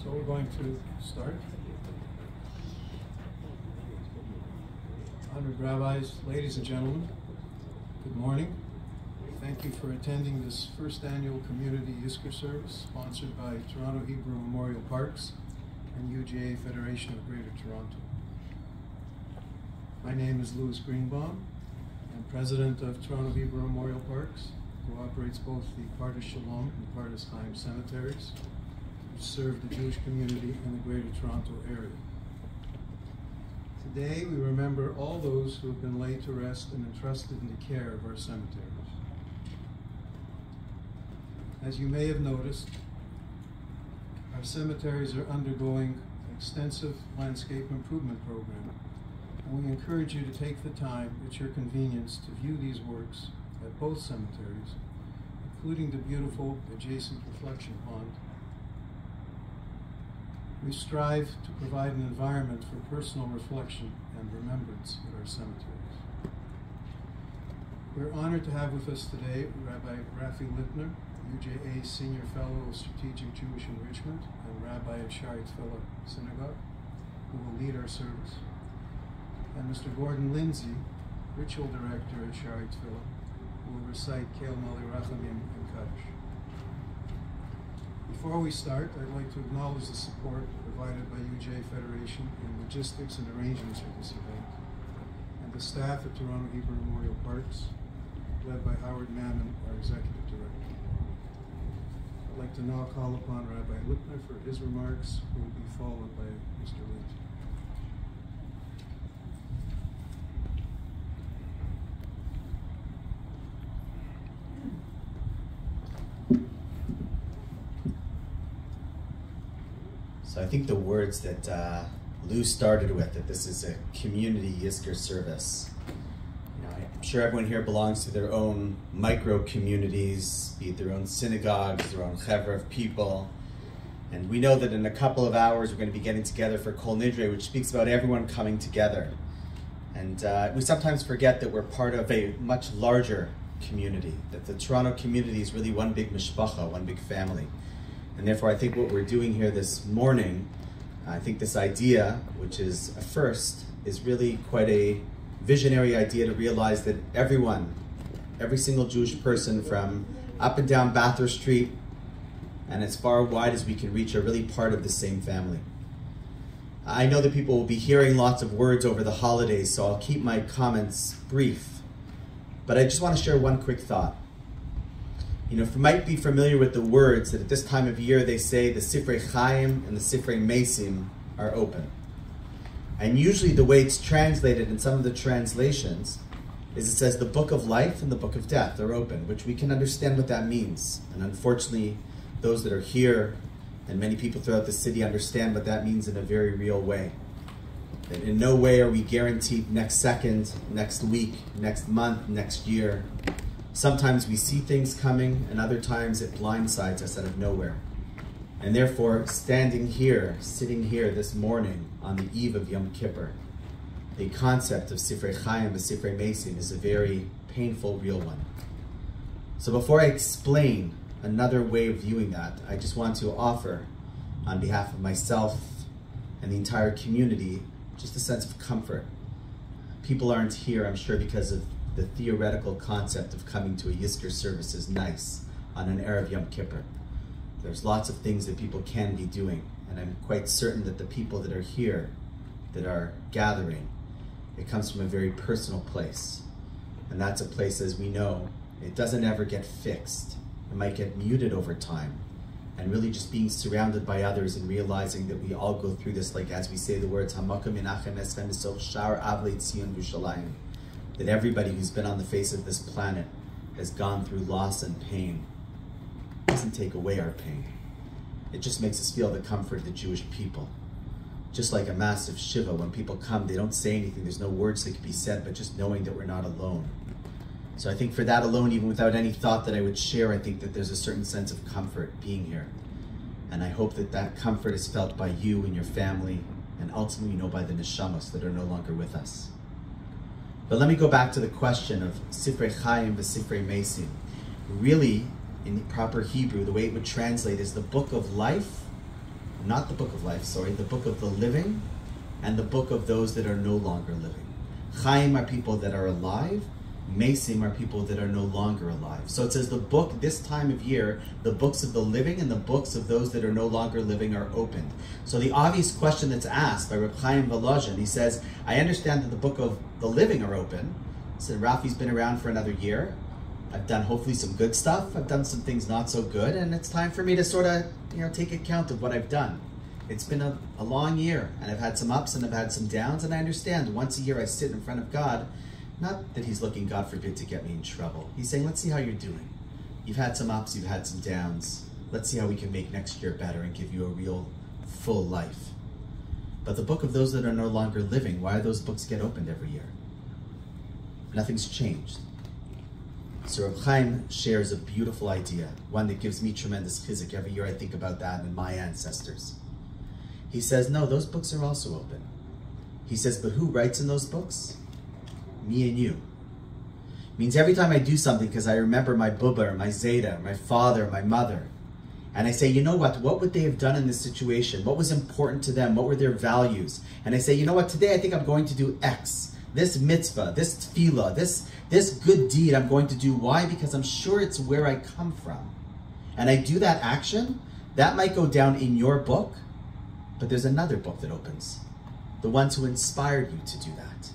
So we're going to start. Honored rabbis, ladies and gentlemen, good morning. Thank you for attending this first annual Community Yizkor Service sponsored by Toronto Hebrew Memorial Parks and UJA Federation of Greater Toronto. My name is Louis Greenbaum. I'm president of Toronto Hebrew Memorial Parks, who operates both the Pardes Shalom and Pardes Chaim Cemeteries, which serve the Jewish community in the Greater Toronto area. Today we remember all those who have been laid to rest and entrusted in the care of our cemeteries. As you may have noticed, our cemeteries are undergoing an extensive landscape improvement program, and we encourage you to take the time at your convenience to view these works at both cemeteries, including the beautiful adjacent reflection pond. We strive to provide an environment for personal reflection and remembrance at our cemeteries. We're honored to have with us today Rabbi Rafi Lipner, UJA Senior Fellow of Strategic Jewish Enrichment and Rabbi at Shaarei Tefillah Synagogue, who will lead our service, and Mr. Gordon Lindsay, Ritual Director at Shaarei Tefillah, who will recite Keil Mali Rachamim and Kaddish. Before we start, I'd like to acknowledge the support provided by UJA Federation in logistics and arrangements for this event, and the staff at Toronto Hebrew Memorial Parks, led by Howard Mammon, our Executive Director. I'd like to now call upon Rabbi Lipner for his remarks, who will be followed by Mr. Lindsay. So I think the words that Lou started with, that this is a Community Yizkor Service. I'm sure everyone here belongs to their own micro-communities, be it their own synagogues, their own chevra of people. And we know that in a couple of hours we're going to be getting together for Kol Nidre, which speaks about everyone coming together. And we sometimes forget that we're part of a much larger community, that the Toronto community is really one big mishpacha, one big family. And therefore I think what we're doing here this morning, I think this idea, which is a first, is really quite a visionary idea to realize that everyone, every single Jewish person from up and down Bathurst Street and as far wide as we can reach are really part of the same family. I know that people will be hearing lots of words over the holidays, so I'll keep my comments brief. But I just want to share one quick thought. You might be familiar with the words that at this time of year they say the Sifrei Chaim and the Sifrei Mesim are open. And usually the way it's translated in some of the translations is it says the book of life and the book of death are open, which we can understand what that means. And unfortunately, those that are here and many people throughout the city understand what that means in a very real way. That in no way are we guaranteed next second, next week, next month, next year. Sometimes we see things coming and other times it blindsides us out of nowhere. And therefore, standing here, sitting here this morning on the eve of Yom Kippur, the concept of Sifrei Chaim and Sifrei Mesim is a very painful, real one. So before I explain another way of viewing that, I just want to offer, on behalf of myself and the entire community, just a sense of comfort. People aren't here, I'm sure, because of the theoretical concept of coming to a Yizkor service is nice on an Erev Yom Kippur. There's lots of things that people can be doing, and I'm quite certain that the people that are here, that are gathering, it comes from a very personal place. And that's a place, as we know, it doesn't ever get fixed. It might get muted over time. And really just being surrounded by others and realizing that we all go through this, like as we say the words, Hamakom Menachem Esvem Misoch Shar Avlei Tzion Yerushalayim, that everybody who's been on the face of this planet has gone through loss and pain. It doesn't take away our pain. It just makes us feel the comfort of the Jewish people. Just like a massive shiva, when people come, they don't say anything, there's no words that can be said, but just knowing that we're not alone. So I think for that alone, even without any thought that I would share, I think that there's a certain sense of comfort being here. And I hope that that comfort is felt by you and your family, and ultimately, by the neshamos that are no longer with us. But let me go back to the question of Sifrei Chaim v'Sifrei Mesim. Really, in proper Hebrew, the way it would translate is the book of life not the book of life, sorry, the book of the living and the book of those that are no longer living. Chaim are people that are alive. Mesim are people that are no longer alive. So it says the book, this time of year, the books of the living and the books of those that are no longer living are opened. So the obvious question that's asked by Reb Chaim Volozhin, he says, I understand that the book of the living are open. He said, Rafi's been around for another year. I've done hopefully some good stuff. I've done some things not so good. And it's time for me to sort of, take account of what I've done. It's been a long year, and I've had some ups and I've had some downs. And I understand once a year I sit in front of God. Not that he's looking, God forbid, to get me in trouble. He's saying, let's see how you're doing. You've had some ups, you've had some downs. Let's see how we can make next year better and give you a real full life. But the book of those that are no longer living, why do those books get opened every year? Nothing's changed. So Reb Chaim shares a beautiful idea, one that gives me tremendous chizuk. Every year I think about that and my ancestors. He says, no, those books are also open. He says, but who writes in those books? Me and you. Means every time I do something, because I remember my Bubba, or my Zeta, my father, my mother, and I say, you know what would they have done in this situation? What was important to them? What were their values? And I say, you know what, today I think I'm going to do X. This mitzvah, this tefillah, this good deed I'm going to do. Why? Because I'm sure it's where I come from. And I do that action, that might go down in your book, but there's another book that opens. The ones who inspired you to do that.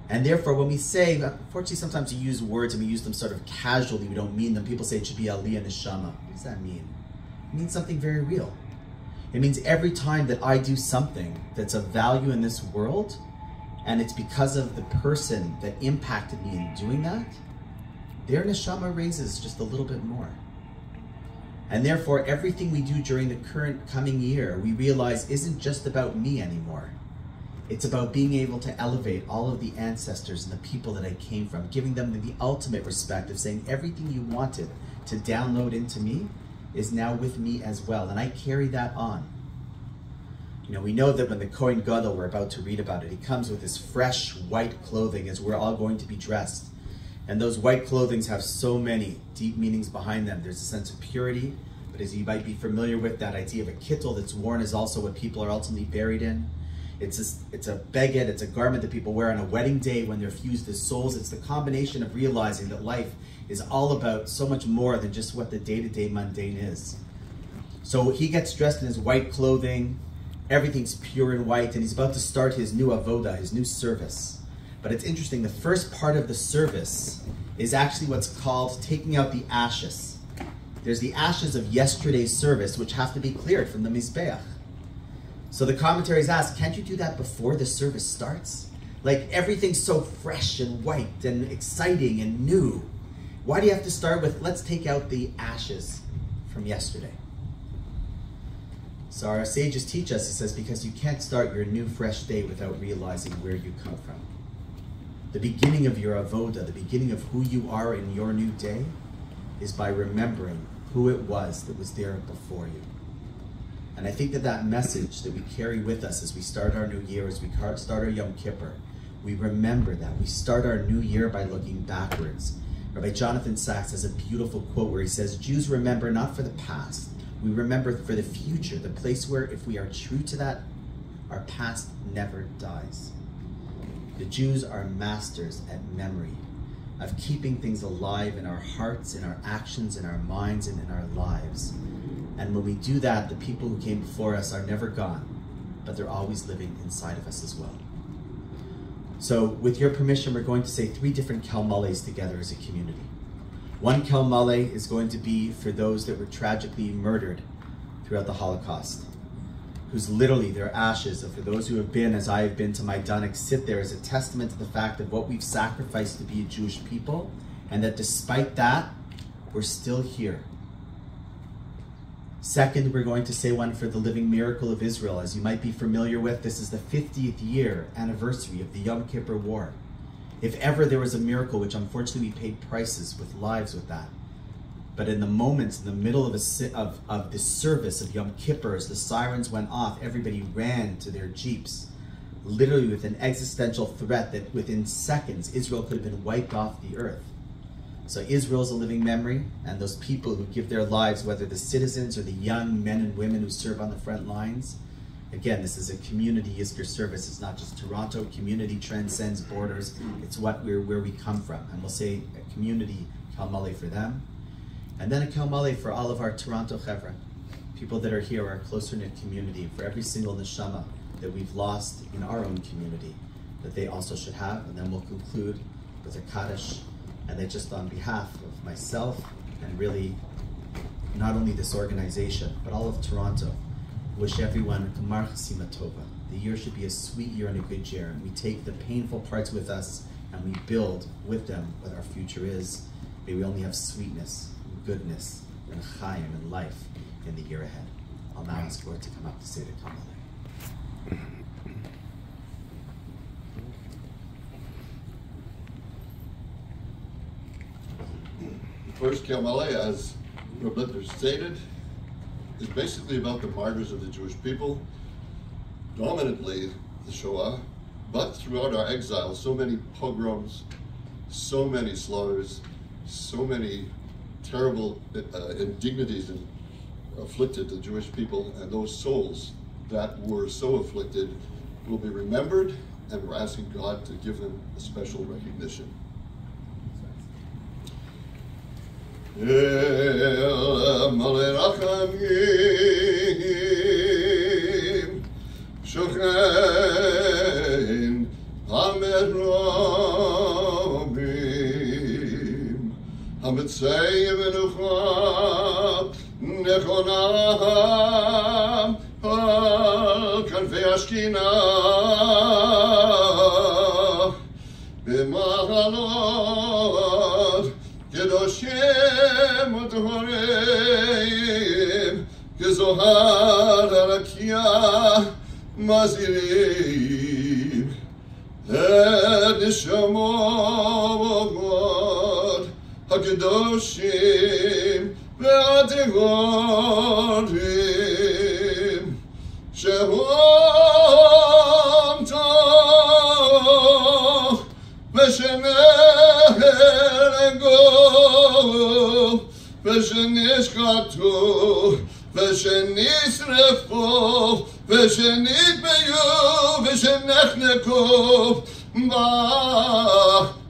And therefore, when we say, unfortunately, sometimes we use words and we use them sort of casually, we don't mean them. People say it should be aliyah neshama. What does that mean? It means something very real. It means every time that I do something that's of value in this world, and it's because of the person that impacted me in doing that, their neshama raises just a little bit more. And therefore, everything we do during the current coming year, we realize isn't just about me anymore. It's about being able to elevate all of the ancestors and the people that I came from, giving them the ultimate respect of saying everything you wanted to download into me is now with me as well. And I carry that on. We know that when the Kohen Gadol, we're about to read about it, he comes with his fresh white clothing as we're all going to be dressed. And those white clothings have so many deep meanings behind them. There's a sense of purity, but as you might be familiar with, that idea of a kittel that's worn is also what people are ultimately buried in. It's a beged, it's a garment that people wear on a wedding day when they're fused as souls. It's the combination of realizing that life is all about so much more than just what the day-to-day mundane is. So he gets dressed in his white clothing, everything's pure and white, and he's about to start his new avoda, his new service. But it's interesting, the first part of the service is actually what's called taking out the ashes. There's the ashes of yesterday's service, which have to be cleared from the Mizbeach. So the commentaries ask, can't you do that before the service starts? Like everything's so fresh and white and exciting and new. Why do you have to start with, let's take out the ashes from yesterday? So our sages teach us, he says, because you can't start your new fresh day without realizing where you come from. The beginning of your avoda, the beginning of who you are in your new day, is by remembering who it was that was there before you. And I think that message that we carry with us as we start our new year, as we start our Yom Kippur, we remember that. We start our new year by looking backwards. Rabbi Jonathan Sachs has a beautiful quote where he says, Jews remember not for the past, we remember for the future, the place where if we are true to that, our past never dies. The Jews are masters at memory, of keeping things alive in our hearts, in our actions, in our minds, and in our lives. And when we do that, the people who came before us are never gone, but they're always living inside of us as well. So with your permission, we're going to say 3 different Kel Males together as a community. One Kel Male is going to be for those that were tragically murdered throughout the Holocaust, whose literally their ashes, and for those who have been, as I have been to Majdanek, sit there as a testament to the fact of what we've sacrificed to be a Jewish people, and that despite that, we're still here. Second, we're going to say one for the living miracle of Israel. As you might be familiar with, this is the 50th year anniversary of the Yom Kippur War. If ever there was a miracle, which unfortunately we paid prices with lives with that, but in the moments in the middle of the service of Yom Kippur, as the sirens went off, everybody ran to their jeeps, literally with an existential threat that within seconds, Israel could have been wiped off the earth. So Israel is a living memory, and those people who give their lives, whether the citizens or the young men and women who serve on the front lines. Again, this is a Community Yizkor Service. It's not just Toronto. Community transcends borders. It's where we come from. And we'll say a community Kalmale for them. And then a Kalmale for all of our Toronto Chevra, people that are here, our closer-knit community, for every single neshama that we've lost in our own community, that they also should have. And then we'll conclude with a Kaddish. And then just on behalf of myself and really not only this organization, but all of Toronto, wish everyone Gemar Chasima Tova. The year should be a sweet year and a good year. And we take the painful parts with us and we build with them what our future is. May we only have sweetness and goodness and chayim and life in the year ahead. I'll now ask Gordon to come up to say the Kamala. First Kamala, as Rabbi Lipner stated, is basically about the martyrs of the Jewish people, dominantly the Shoah, but throughout our exile, so many pogroms, so many slaughters, so many terrible indignities afflicted the Jewish people, and those souls that were so afflicted will be remembered, and we're asking God to give them a special recognition. מלא רחמים שוכן המרומים המציא מנוחה נכונה על כנפי השכינה במעלות קדושים וטהורים כזוהר הרקיע מזהירים את נשמות הקדושים והטהורים שהם טוב ושנהרגו ושנשחטו ושנשרפו ושנטבעו ושנחנקו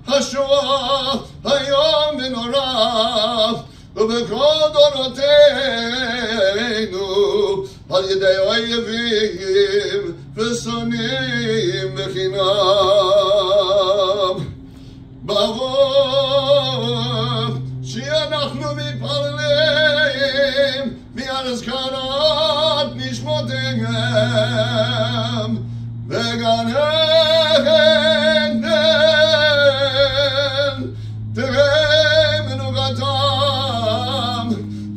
בשואה היום ונורא ובכל דורותינו על ידי אויבים ושונאים בחינם. ברוך שאנחנו מתפללים מעל הזכרת נשמותיהם וגן עדן תראה מנוחתם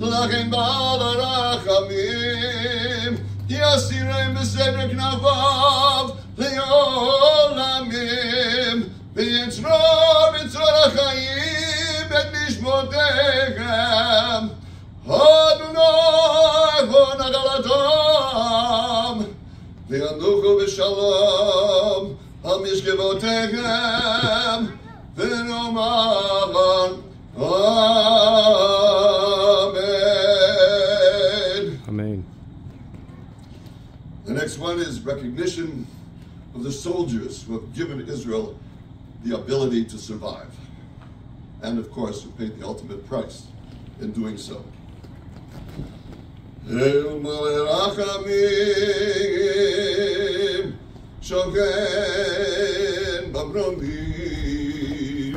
לכן בעל הרחמים יסירם בסדר כנפיו לעולמים ויצרור בצרור החיים את נשמותיהם אדוני בוא נגלתם וינוחו בשלום על משכבותיהם ונאמר Amen. Amen. The next one is recognition of the soldiers who have given Israel the ability to survive, and of course who paid the ultimate price in doing so. El Malachimim Shogen Babromim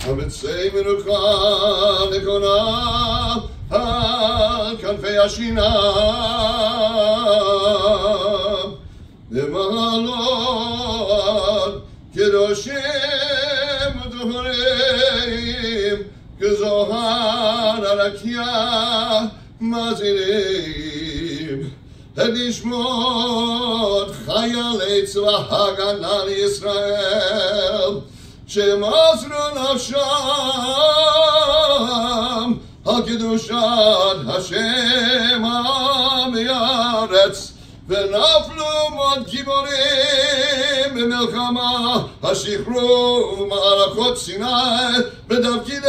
Hamitzei Menucha Nekona Al Kanfei Ashina B'Mahalot Kedoshim U'Tohorim Kezohar Arakia Mazirim Nishmot Chayalei Tzva Hagana Yisrael Shemosru Nafsham Al Kedushat Hashem Am Yaretz ונפלו מות גיבורים במלחמה, השחרור מערכות סיני בתפקידי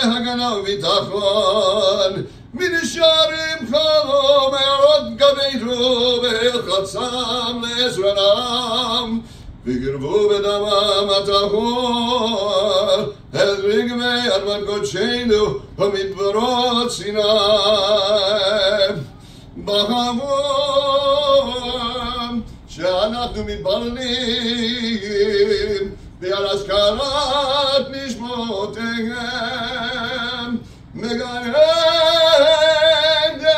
הגנה וביטחון. מי נשאר עם חלום מערות גבינו והלחצם לעזרם, וגרבו בדמם הטהור את רגבי אדמת קודשנו ומדברות סיני. בחמום שאנחנו מתפללים ועל הזכרת נשמותיהם מגן עדן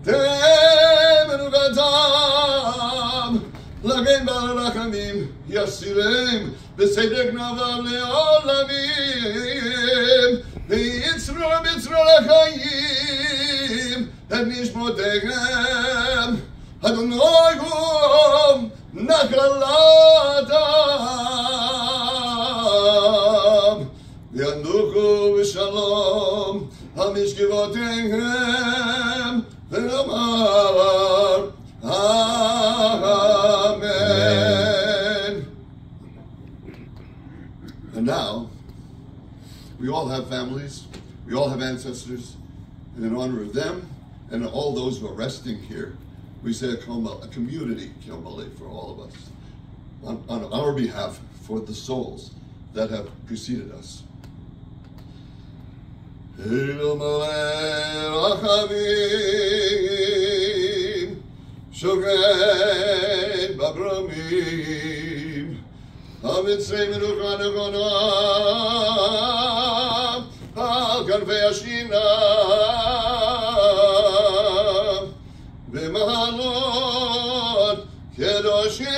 תהא מנוחתם, לגן בעל רחמים יסירם בסדר גנבם לעולמים, ויצרו בצרו לחיים את נשמותיהם. אדוני הוא נחלתם, ינוחו בשלום על משכבותיהם ונאמר Amen. And now, we all have families, we all have ancestors, and in honor of them and all those who are resting here, we say a community Kilmale for all of us, on our behalf, for the souls that have preceded us. שוכן בברמים, המצרי מנוחה נכונה על כנפי השינה, במעלות קדושים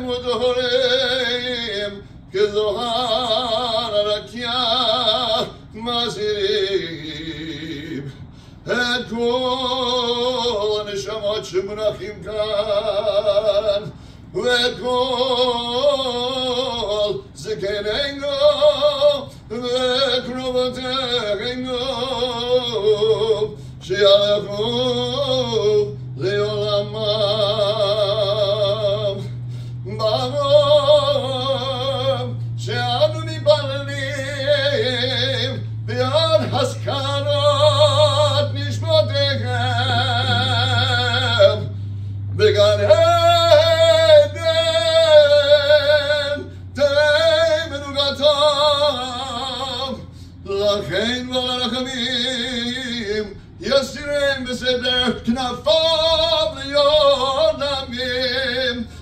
וטהורים, כזוהר הרקיע מזהירים את כל הנשמות שמונחים כאן, ואת כל זקנינו וקרובותינו שיהלכו לעולמם. ברום שאנו מתפללים בעד הזכרת נשמותיכם בגן עדן תהא מנוחתם, לכן ולרחמים יסירם בסדר כנפיו לעולמים,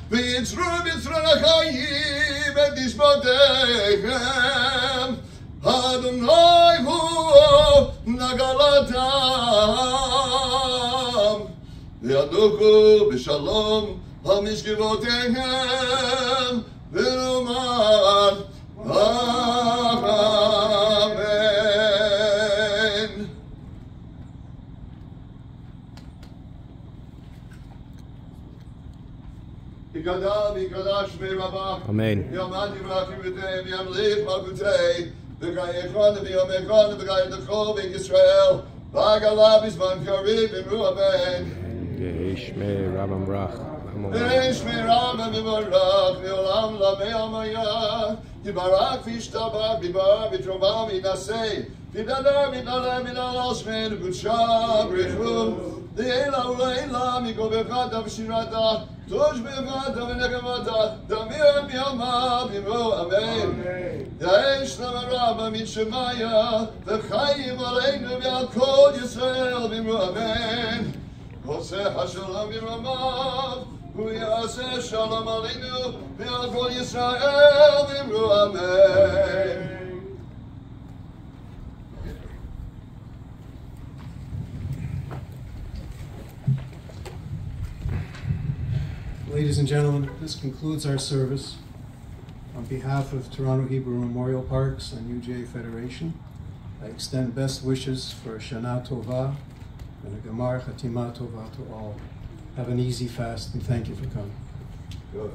ויצרו בצרו לחיים את נשמותיכם. אדוני הוא נגלתם, וינוחו בשלום על משכבותיהם ונאמר Amen. יקדש ויקדש שמי רבה, אמן. יעמד יברכם וימליך מלכותי, וגייכון ויומכון וגייתכו בישראל, והגלה בזמן קריב אמרו אמן. יהי שמי רב המברך. יהי שמי רב המברך לעולם לעמי עמיה, יברך וישתבח ביבר בתרומה וינשא, וידבר וידלל שמנו קודשה ברכו, לעילא ולעילא מכל ברכתה ושירתה, תוש ברכתה ונקמתה, דמיר ביומה באמרו אמן. יהי שלום רבה מן שמיה, וחיים עלינו ועל כל ישראל באמרו אמן. עושה השלום ברמיו, הוא יעשה שלום עלינו ועל כל ישראל באמרו אמן. Ladies and gentlemen, this concludes our service. On behalf of Toronto Hebrew Memorial Parks and UJA Federation, I extend best wishes for Shana Tova and a Gemar Chatima Tova to all. Have an easy fast and thank you for coming. Good.